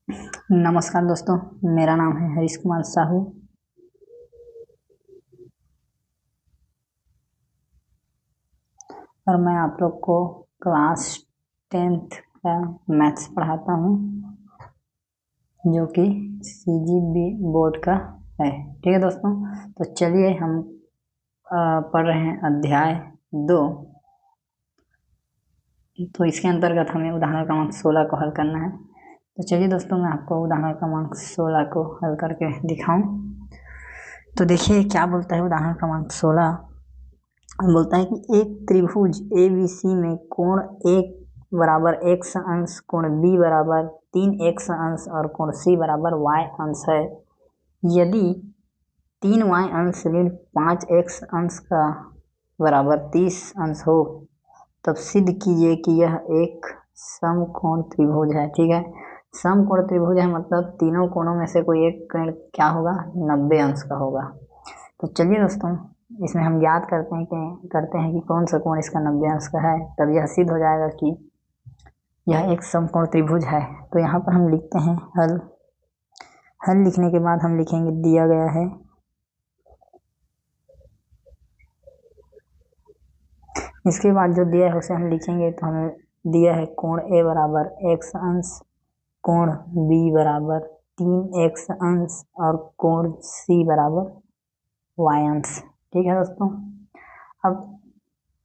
नमस्कार दोस्तों, मेरा नाम है हरीश कुमार साहू और मैं आप लोग को क्लास 10th का मैथ्स पढ़ाता हूँ जो कि CGB बोर्ड का है। ठीक है दोस्तों, तो चलिए हम पढ़ रहे हैं अध्याय 2। तो इसके अंतर्गत हमें उदाहरण क्रमांक 16 को हल करना है। तो चलिए दोस्तों, मैं आपको उदाहरण क्रमांक 16 को हल करके दिखाऊं। तो देखिए क्या बोलता है उदाहरण क्रमांक 16। बोलता है कि एक त्रिभुज ABC में कोण एक बराबर x अंश, कोण B बराबर 3x अंश और कोण C बराबर y अंश है। यदि 3y अंश ऋण 5x अंश का बराबर 30 अंश हो तब सिद्ध कीजिए कि यह एक समकोण त्रिभुज है। ठीक है, समकोण त्रिभुज है मतलब तीनों कोणों में से कोई एक कोण क्या होगा, 90 अंश का होगा। तो चलिए दोस्तों, इसमें हम ज्ञात करते हैं कि कौन सा कोण इसका 90 अंश का है, तब यह सिद्ध हो जाएगा कि यह एक समकोण त्रिभुज है। तो यहाँ पर हम लिखते हैं हल। हल लिखने के बाद हम लिखेंगे दिया गया है इसके बाद जो दिया है उसे हम लिखेंगे। तो हमें दिया है कोण A बराबर x अंश, कोण B बराबर 3x अंश और कोण C बराबर y अंश। ठीक है दोस्तों, अब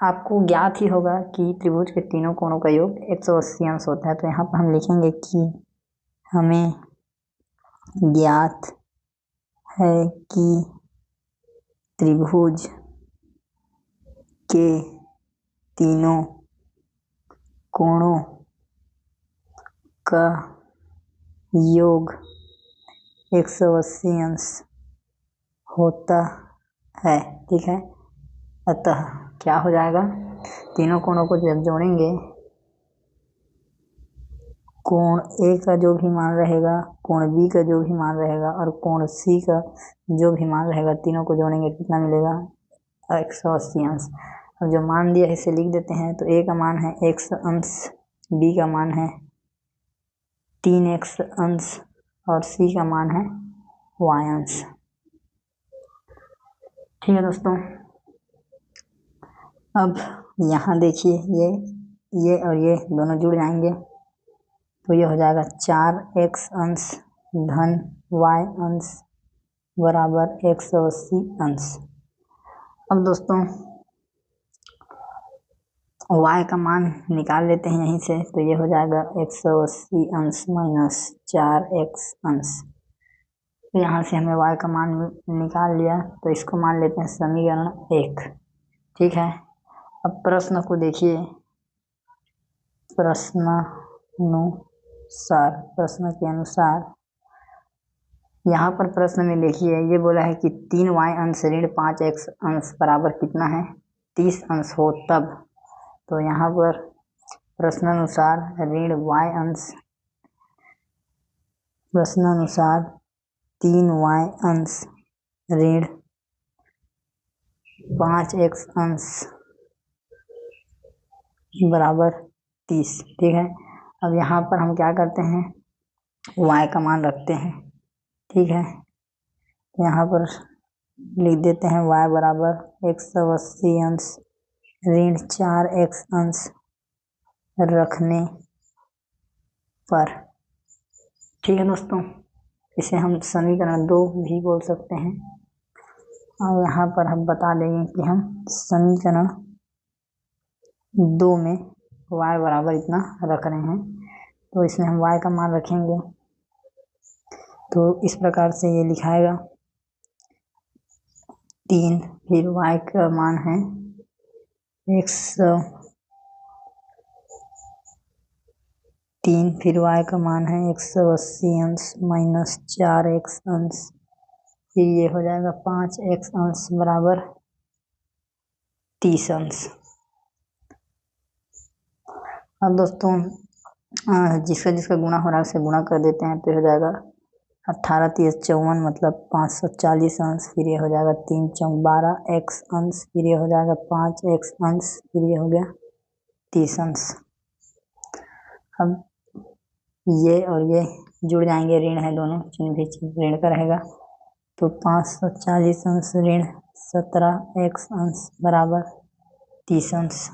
आपको ज्ञात ही होगा कि त्रिभुज के तीनों कोणों का योग 180 अंश होता है। तो यहाँ पर हम लिखेंगे कि हमें ज्ञात है कि त्रिभुज के तीनों कोणों का योग 180 अंश होता है। ठीक है, अतः क्या हो जाएगा, तीनों कोणों को जब जोड़ेंगे, कोण A का जो भी मान रहेगा, कोण B का जो भी मान रहेगा और कोण C का जो भी मान रहेगा, तीनों को जोड़ेंगे कितना मिलेगा, 180 अंश। अब जो मान दिया है इसे लिख देते हैं। तो A का मान है x अंश, B का मान है 3x अंश और C का मान है y अंश। ठीक है दोस्तों, अब यहाँ देखिए ये और ये दोनों जुड़ जाएंगे तो ये हो जाएगा 4x अंश धन y अंश बराबर 180 अंश। अब दोस्तों y का मान निकाल लेते हैं यहीं से। तो ये हो जाएगा 180 अंश माइनस 4x अंश। तो यहाँ से हमें y का मान निकाल लिया, तो इसको मान लेते हैं समीकरण 1। ठीक है, अब प्रश्न को देखिए। प्रश्न के अनुसार यहाँ पर प्रश्न में देखिए ये बोला है कि 3y अंश ऋण 5x अंश बराबर कितना है, 30 अंश हो तब। तो यहाँ पर प्रश्नानुसार ऋण y अंश, प्रश्नानुसार 3y अंश ऋण 5x अंश बराबर 30। ठीक है, अब यहाँ पर हम क्या करते हैं, y का मान रखते हैं। ठीक है, यहाँ पर लिख देते हैं y बराबर 180 अंश ऋण 4x अंश रखने पर। ठीक है दोस्तों, इसे हम समीकरण 2 भी बोल सकते हैं। और यहाँ पर हम बता देंगे कि हम समीकरण 2 में y बराबर इतना रख रहे हैं। तो इसमें हम y का मान रखेंगे तो इस प्रकार से ये लिखाएगा 3, फिर y का मान है 103, फिर y का मान है 180 अंश माइनस 4x अंश, फिर ये हो जाएगा 5x अंश बराबर 30 अंश। अब दोस्तों जिसका जिसका गुणा हो रहा है उसे गुणा कर देते हैं। तो हो जाएगा 18 3 54 मतलब 540 अंश, फिर ये हो जाएगा 3 4 12x अंश, फिर ये हो जाएगा 5x अंश, फिर ये हो गया 30 अंश। अब ये और ये जुड़ जाएंगे, ऋण है दोनों, चिन्ह भी ऋण का रहेगा। तो 540 अंश ऋण 17x अंश बराबर 30 अंश।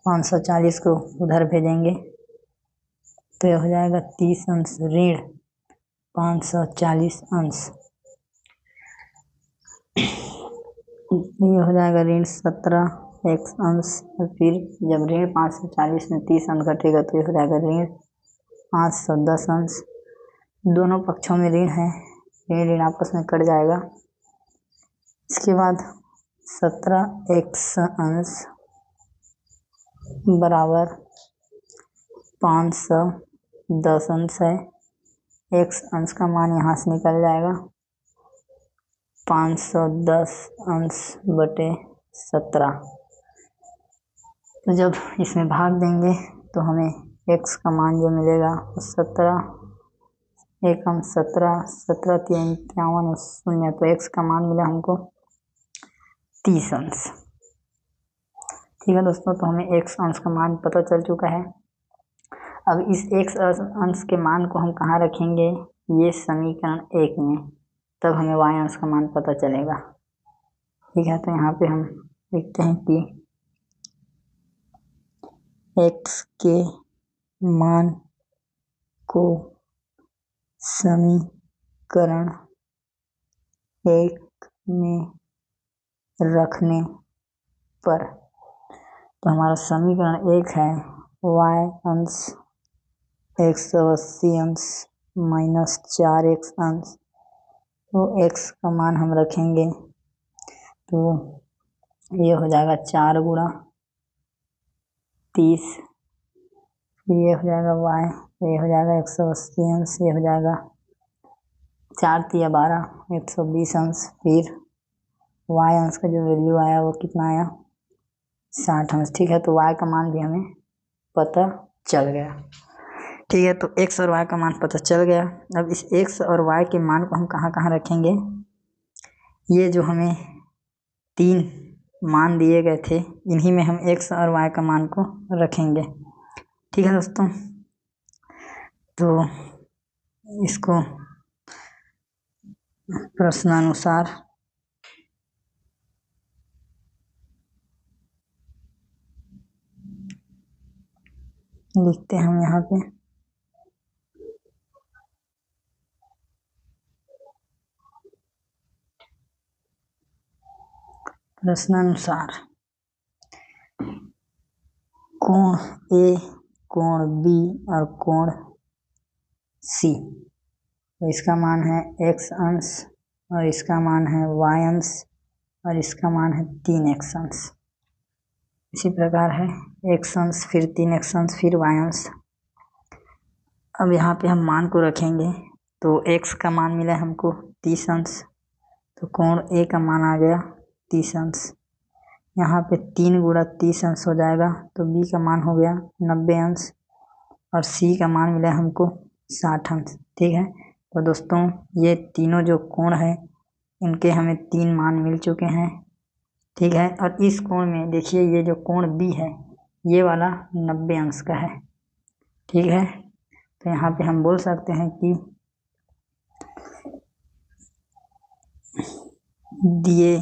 540 को उधर भेजेंगे तो यह हो जाएगा 30 अंश ऋण 540 अंश। ये हो जाएगा ऋण 17x अंश, और फिर जब ऋण 540 में 30 अंश घटेगा तो ये हो जाएगा ऋण 510 अंश। दोनों पक्षों में ऋण है, ऋण आपस में कट जाएगा। इसके बाद 17x अंश बराबर 510 अंश है। x अंश का मान यहाँ से निकल जाएगा 510 अंश बटे 17। तो जब इसमें भाग देंगे तो हमें x का मान जो मिलेगा वो 17 एकम 17, 17 3 51 शून्य, तो x का मान मिला हमको 30 अंश। ठीक है दोस्तों, तो हमें x अंश का मान पता चल चुका है। अब इस x अंश के मान को हम कहाँ रखेंगे, ये समीकरण 1 में, तब हमें y अंश का मान पता चलेगा। ठीक है, तो यहाँ पे हम लिखते हैं कि x के मान को समीकरण 1 में रखने पर, तो हमारा समीकरण 1 है y अंश 180 अंश माइनस 4x अंश। तो x का मान हम रखेंगे तो ये हो जाएगा 4 गुणा 30, फिर ये हो जाएगा y, ये हो जाएगा 180 अंश, ये हो जाएगा 4 तिया 12 120 अंश, फिर y अंश का जो वैल्यू आया वो कितना आया 60 अंश। ठीक है, तो y का मान भी हमें पता चल गया। ठीक है, तो x और y का मान पता चल गया। अब इस x और y के मान को हम कहाँ कहाँ रखेंगे, ये जो हमें 3 मान दिए गए थे इन्हीं में हम x और y का मान को रखेंगे। ठीक है दोस्तों, तो इसको प्रश्नानुसार लिखते हैं हम यहाँ पे। प्रश्नानुसार कोण A, कोण B और कोण C, तो इसका मान है x अंश और इसका मान है y अंश और इसका मान है 3x अंश। इसी प्रकार है x अंश फिर 3x अंश फिर y अंश। अब यहाँ पे हम मान को रखेंगे तो x का मान मिला हमको 30 अंश, तो कोण A का मान आ गया 30 अंश। यहाँ पे 3 गुणा 30 अंश हो जाएगा, तो B का मान हो गया 90 अंश और C का मान मिला हमको 60 अंश। ठीक है, तो दोस्तों ये तीनों जो कोण है इनके हमें 3 मान मिल चुके हैं। ठीक है, और इस कोण में देखिए ये जो कोण B है ये वाला 90 अंश का है। ठीक है, तो यहाँ पे हम बोल सकते हैं कि दिए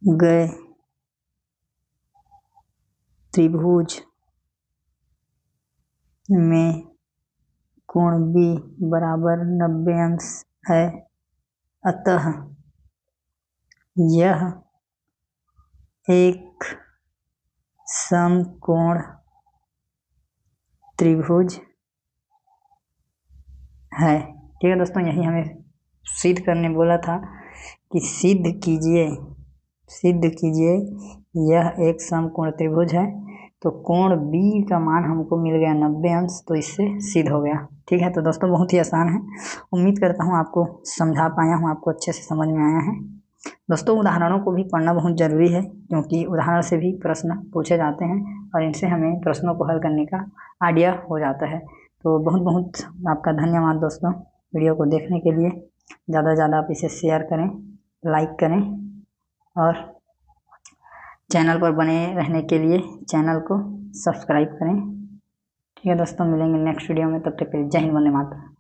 गए त्रिभुज में कोण B बराबर 90 अंश है, अतः यह एक समकोण त्रिभुज है। ठीक है दोस्तों, यही हमें सिद्ध करने बोला था कि सिद्ध कीजिए यह एक समकोण त्रिभुज है। तो कोण B का मान हमको मिल गया 90 अंश, तो इससे सिद्ध हो गया। ठीक है, तो दोस्तों बहुत ही आसान है। उम्मीद करता हूँ आपको समझा पाया हूँ, आपको अच्छे से समझ में आया है। दोस्तों उदाहरणों को भी पढ़ना बहुत ज़रूरी है, क्योंकि उदाहरण से भी प्रश्न पूछे जाते हैं और इनसे हमें प्रश्नों को हल करने का आइडिया हो जाता है। तो बहुत बहुत आपका धन्यवाद दोस्तों, वीडियो को देखने के लिए। ज़्यादा से ज़्यादा आप इसे शेयर करें, लाइक करें और चैनल पर बने रहने के लिए चैनल को सब्सक्राइब करें। ठीक है दोस्तों, मिलेंगे नेक्स्ट वीडियो में, तब तक के लिए जय हिंद, वंदे मातरम।